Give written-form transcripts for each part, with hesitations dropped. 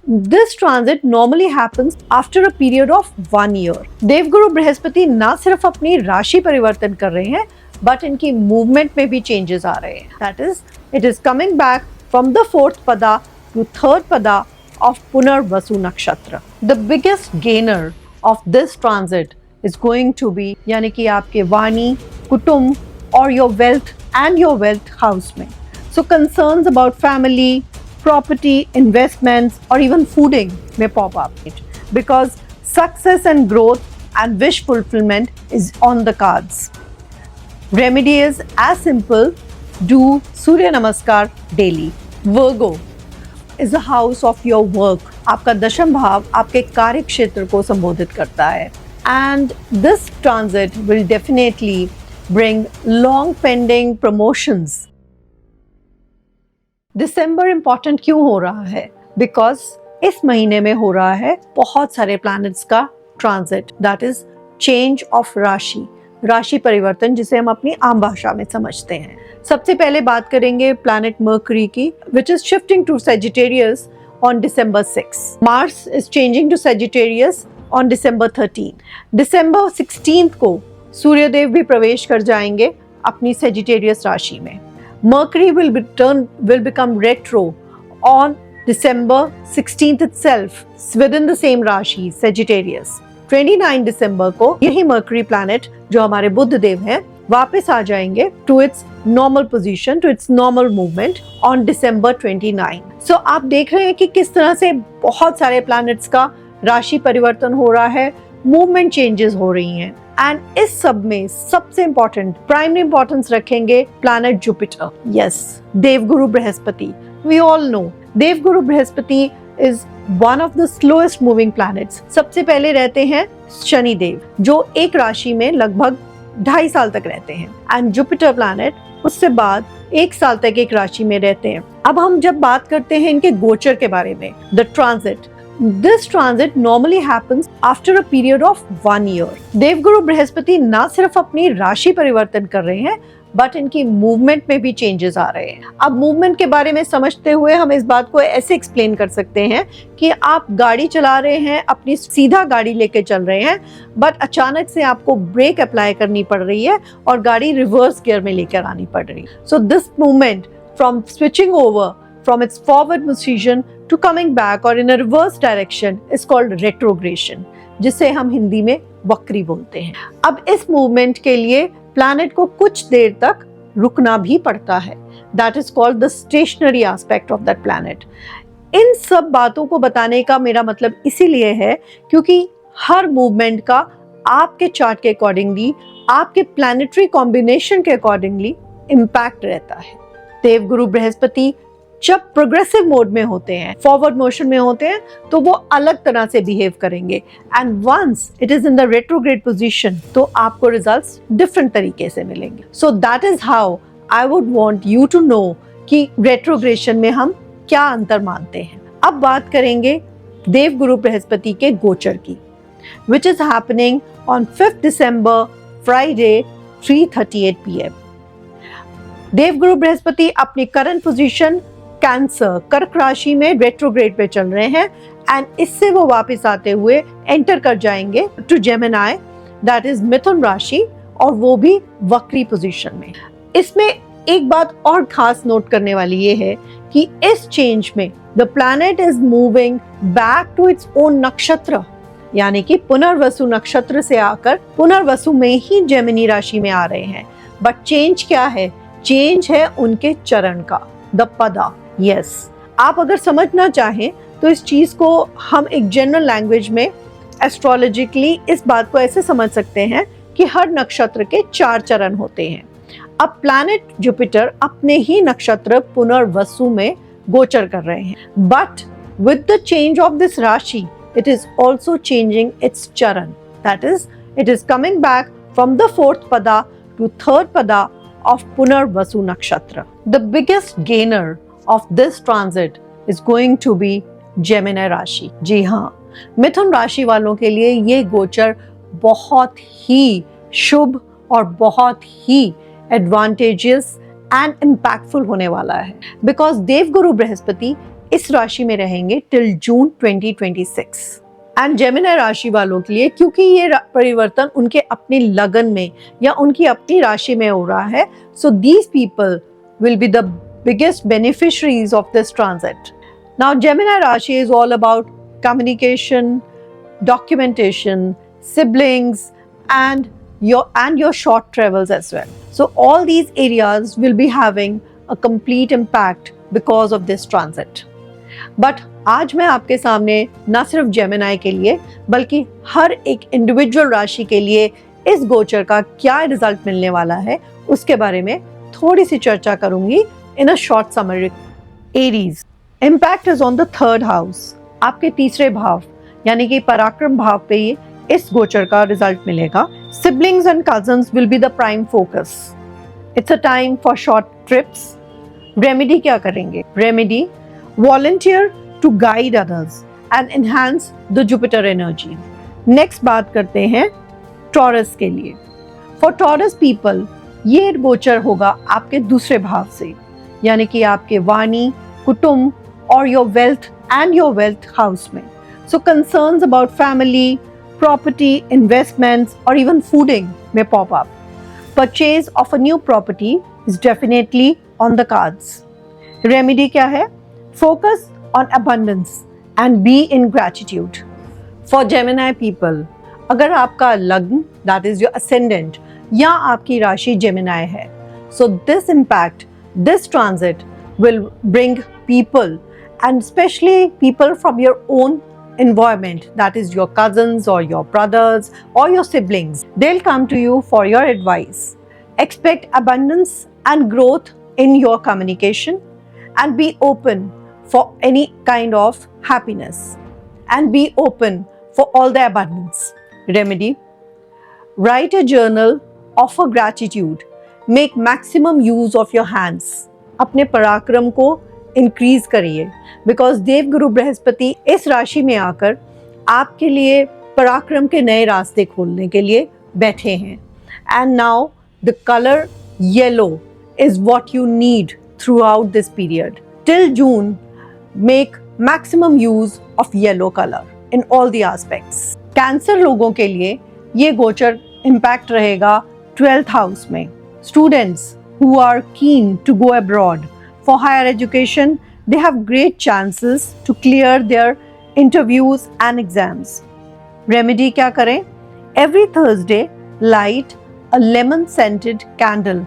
This transit normally happens after a period of 1 year. देवगुरु बृहस्पति ना सिर्फ अपनी राशि परिवर्तन कर रहे हैं, बट इनकी मूवमेंट में भी चेंजेस आ रहे हैं. That is, it is coming back from the 4th pada to 3rd pada of Punarvasu Nakshatra. The biggest gainer of this transit is going to be यानी कि आपके वाणी, कुटुंब और your wealth and your wealth house में. So concerns about family, property, investments or even fooding may pop up because success and growth and wish fulfillment is on the cards. Remedy is as simple, do Surya Namaskar daily. Virgo is the house of your work. आपका दशम भाव आपके कार्य क्षेत्र को संबोधित करता है. And this transit will definitely bring long pending promotions. December important क्यों हो रहा है? बिकॉज इस महीने में हो रहा है बहुत सारे प्लैनेट्स का transit, that is change of राशि, राशि परिवर्तन, जिसे हम अपनी आम भाषा में समझते हैं. सबसे पहले बात करेंगे प्लैनेट मर्करी की, which is shifting to Sagittarius on December 6. Mars is changing to Sagittarius on December 13. December 16 को सूर्यदेव भी प्रवेश कर जाएंगे अपनी सेजिटेरियस राशि में. Mercury will become retro on December 16th itself within the same राशि Sagittarius. 29 दिसंबर को यही Mercury planet जो हमारे बुध देव हैं वापस आ जाएंगे to its normal position, to its normal movement on December 29. So आप देख रहे हैं कि किस तरह से बहुत सारे planets का राशि परिवर्तन हो रहा है, मूवमेंट चेंजेस हो रही हैं. एंड इस सब में सबसे इंपॉर्टेंट प्राइमरी इंपॉर्टेंस रखेंगे planet Jupiter. Yes, Devguru Brihaspati. We all know Devguru Brihaspati is one of the slowest moving planets. सबसे पहले रहते हैं शनि देव, जो एक राशि में लगभग 2.5 साल तक रहते हैं. एंड जुपिटर प्लैनेट उससे बाद 1 साल तक एक राशि में रहते हैं. अब हम जब बात करते हैं इनके गोचर के बारे में, the transit, This transit normally happens after a period of 1 year. देवगुरु बृहस्पति ना सिर्फ अपनी राशि परिवर्तन कर रहे हैं, बट इनकी मूवमेंट में भी चेंजेस आ रहे हैं. अब मूवमेंट के बारे में समझते हुए हम इस बात को ऐसे एक्सप्लेन कर सकते हैं कि आप गाड़ी चला रहे हैं, अपनी सीधा गाड़ी लेके चल रहे हैं, बट अचानक से आपको ब्रेक अप्लाई करनी पड़ रही है और गाड़ी रिवर्स गियर में लेकर आनी पड़ रही है. So this movement from switching over from its forward position to coming back or in a reverse direction is called retrogression, जिसे हम हिंदी में वक्री बोलते हैं. अब इस मूवमेंट के लिए प्लैनेट को कुछ देर तक रुकना भी पड़ता है. That is called the stationary aspect of that planet. इन सब बातों को बताने का मेरा मतलब इसीलिए है क्योंकि हर मूवमेंट का आपके चार्ट के अकॉर्डिंगली, आपके प्लैनेटरी कॉम्बिनेशन के अकॉर्डिंगली इम्पैक्ट रहता है. देवगुरु बृहस्पति जब प्रोग्रेसिव मोड में होते हैं, फॉरवर्ड मोशन में होते हैं, तो वो अलग तरह से बिहेव करेंगे. And once it is in the retrograde position, तो आपको रिजल्ट्स डिफरेंट तरीके से मिलेंगे. So that is how I would want you to know कि रेट्रोग्रेशन में हम क्या अंतर मानते हैं. अब बात करेंगे देवगुरु बृहस्पति के गोचर की, which is happening on 5th December Friday 3:38 PM. Devguru Brihaspati अपनी करंट पोजीशन कैंसर, कर्क राशि में रेट्रोग्रेड पे चल रहे हैं एंड इससे वो वापस आते हुए एंटर कर जाएंगे टू जेमिनी, दैट इज मिथुन राशि, और वो भी वक्री पोजीशन में. इसमें एक बात और खास नोट करने वाली ये है कि इस चेंज में the planet is moving back to its own nakshatra, यानी कि पुनर्वसु नक्षत्र से आकर पुनर्वसु में ही जेमिनी राशि में आ रहे हैं. बट चेंज क्या है? चेंज है उनके चरण का, द पदा. यस, आप अगर समझना चाहें तो इस चीज को हम एक जनरल लैंग्वेज में एस्ट्रोलॉजिकली इस बात को ऐसे समझ सकते हैं कि हर नक्षत्र के 4 चरण होते हैं. अब प्लैनेट जुपिटर अपने ही नक्षत्र पुनर्वसु में गोचर कर रहे हैं, but with the change of this राशि it is also changing its charan. That is, it is coming back from the 4th pada to 3rd pada of Punarvasu Nakshatra. The biggest gainer of this transit is going to be Gemini राशि. जी हाँ, मिथुन राशि वालों के लिए ये गोचर बहुत ही शुभ और बहुत ही एडवांटेजियस एंड इम्पैक्टफुल होने वाला है, बिकॉज देवगुरु बृहस्पति इस राशि में रहेंगे टिल जून 2026। एंड जेमिनी राशि वालों के लिए, क्योंकि ये परिवर्तन उनके अपनी लगन में या उनकी अपनी राशि में हो रहा है, so these people will be the biggest beneficiaries of this transit. Now, Gemini Rashi is all about communication, documentation, siblings, and your short travels as well. So, all these areas will be having a complete impact because of this transit. But आज मैं आपके सामने न सिर्फ Gemini के लिए बल्कि हर एक इंडिविजुअल राशि के लिए इस गोचर का क्या रिजल्ट मिलने वाला है उसके बारे में थोड़ी सी चर्चा करूंगी in a short summary. Aries, impact is on the third house. आपके तीसरे भाव यानी कि पराक्रम भाव पे ये इस गोचर का रिजल्ट मिलेगा. Siblings and cousins will be the prime focus. It's a time for short trips. Remedy क्या करेंगे? Remedy, volunteer to guide others and enhance the Jupiter energy. Next बात करते हैं Taurus के लिए. For Taurus people, ये गोचर होगा आपके दूसरे भाव से यानी कि आपके वाणी, कुटुंब और योर वेल्थ हाउस में. So concerns about family, property, investments और इवन फूडिंग में pop up. Purchase of a new property is definitely on the cards. Remedy क्या है? Focus on abundance and be in gratitude. For Gemini people, अगर आपका लग्न that is your ascendant या आपकी राशि जेमिनी है, सो this transit will bring people, and especially people from your own environment, that is your cousins or your brothers or your siblings. They'll come to you for your advice. Expect abundance and growth in your communication and be open for any kind of happiness and be open for all the abundance. Remedy, write a journal, offer gratitude, make maximum use of your hands. अपने पराक्रम को increase करिए because देवगुरु बृहस्पति इस राशि में आकर आपके लिए पराक्रम के नए रास्ते खोलने के लिए बैठे हैं. And now the colour yellow is what you need through out this period. Till June make maximum use of yellow colour in all the aspects. Cancer लोगों के लिए ये गोचर इम्पैक्ट रहेगा 12th हाउस में. Students who are keen to go abroad for higher education, they have great chances to clear their interviews and exams. Remedy क्या करें? Every Thursday, light a lemon scented candle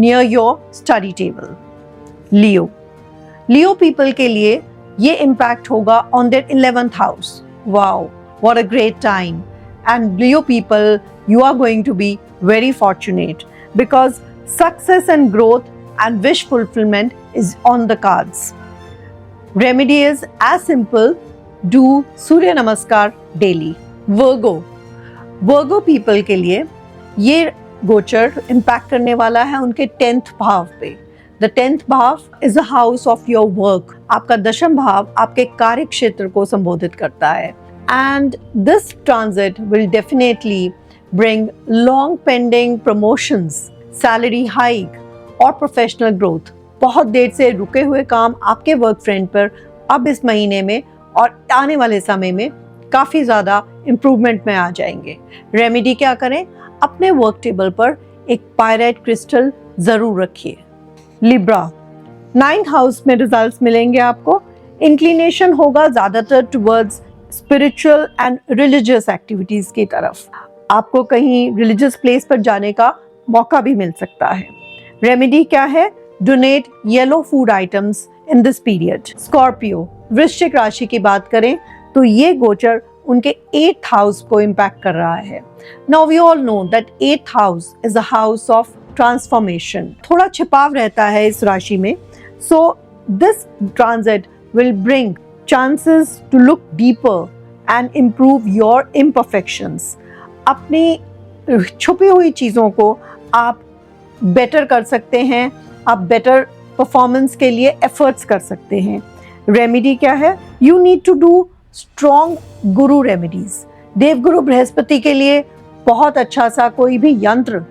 near your study table. Leo people के लिए ये impact होगा on their 11th house. Wow, what a great time. And Leo people, you are going to be very fortunate because success and growth and wish fulfillment is on the cards. Remedy is as simple, do Surya Namaskar daily. Virgo people के लिए ये गोचर impact करने वाला है उनके 10th भाव पे. The 10th भाव is a house of your work. आपका दशम भाव आपके कार्य क्षेत्र को संबोधित करता है. And this transit will definitely bring long pending promotions, salary hike और professional growth. बहुत देर से रुके हुए काम आपके वर्क फ्रंट पर अब इस महीने में और आने वाले समय में काफ़ी ज़्यादा इम्प्रूवमेंट में आ जाएंगे. रेमेडी क्या करें? अपने वर्क टेबल पर एक पायराइट क्रिस्टल ज़रूर रखिए. लिब्रा, 9th हाउस में रिजल्ट्स मिलेंगे आपको. इंक्लिनेशन होगा ज़्यादातर towards spiritual and religious activities की तरफ. आपको कहीं रिलीजियस प्लेस पर जाने का मौका भी मिल सकता है. रेमेडी क्या है? Donate yellow food items in this period. Scorpio, वृश्चिक राशि की बात करें तो ये गोचर उनके 8th हाउस को इम्पैक्ट कर रहा है. Now we all know that 8th house is a house of transformation. थोड़ा छिपाव रहता है इस राशि में. So this transit will bring chances to look deeper and improve your imperfections. अपनी छुपी हुई चीज़ों को आप बेटर कर सकते हैं. आप बेटर परफॉर्मेंस के लिए एफर्ट्स कर सकते हैं. रेमेडी क्या है? You need to do strong guru remedies. Devguru Brihaspati के लिए बहुत अच्छा सा कोई भी यंत्र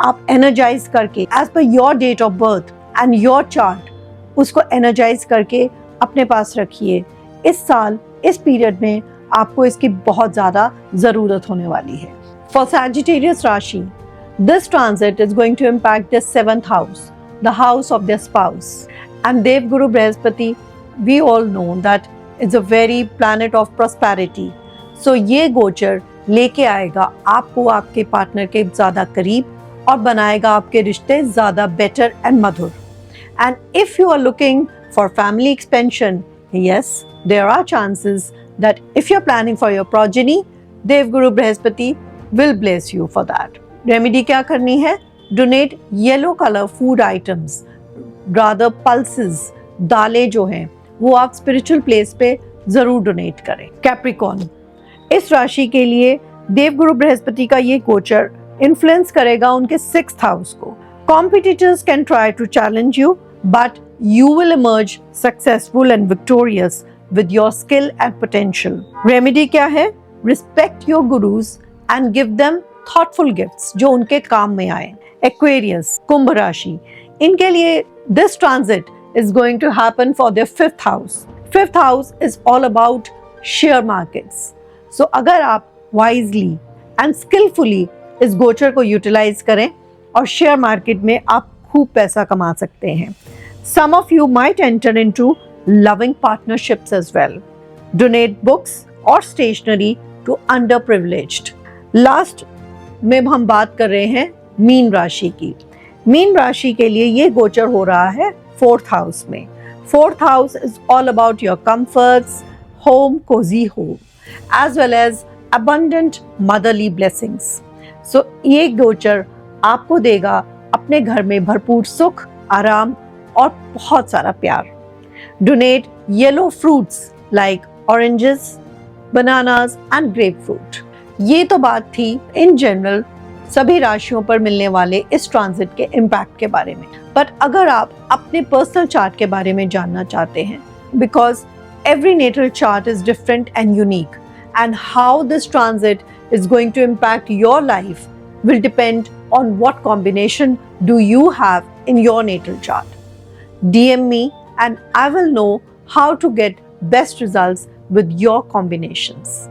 आप एनर्जाइज करके as per your date of birth and your chart उसको एनर्जाइज करके अपने पास रखिए। इस साल इस पीरियड में आपको इसकी बहुत ज़्यादा ज़रूरत होने वाली है। फॉर सैजिटेरियस राशि, this transit is going to impact the 7th house, the house of the spouse. And Devguru Brihaspati, we all know that it's a very planet of prosperity. So ये गोचर लेके आएगा आपको आपके पार्टनर के ज़्यादा करीब और बनाएगा आपके रिश्ते ज़्यादा बेटर एंड मधुर। And if you are looking for family expansion, yes, there are chances that if you're planning for your progeny, Devguru Brihaspati will bless you for that. Remedy क्या करनी है? Donate yellow color food items, rather pulses, दालें जो हैं वो आप spiritual place पे ज़रूर donate करें। Capricorn, इस राशि के लिए देवगुरु बृहस्पति का ये गोचर इन्फ्लुएंस करेगा उनके 6th हाउस को। Competitors can try to challenge you, but you will emerge successful and victorious with your skill and potential. Remedy क्या है? Respect your gurus and give them thoughtful gifts जो उनके काम में आए। Aquarius, कुंभ राशि, इनके लिए this transit is going to happen for their 5th house. 5th house is all about share markets. So अगर आप wisely and skillfully इस गोचर को यूटिलाइज करें और शेयर मार्केट में आप खूब पैसा कमा सकते हैं। Some of you might enter into loving partnerships as well. Donate books or stationery to underprivileged. Last में हम बात कर रहे हैं मीन राशि की। मीन राशि के लिए ये गोचर हो रहा है 4th हाउस में। 4th house is all about your comforts, home, cozy home, as well as abundant motherly blessings. So ये गोचर आपको देगा अपने घर में भरपूर सुख, आराम और बहुत सारा प्यार। Donate yellow fruits like oranges, bananas and grep fruit. ये तो बात थी इन जनरल सभी राशियों पर मिलने वाले इस ट्रांजिट के इम्पैक्ट के बारे में। बट अगर आप अपने पर्सनल चार्ट के बारे में जानना चाहते हैं, because every natal chart is different and unique, and how this transit is going to impact your life will depend on what combination do you have in your natal chart. DM me and I will know how to get best results with your combinations.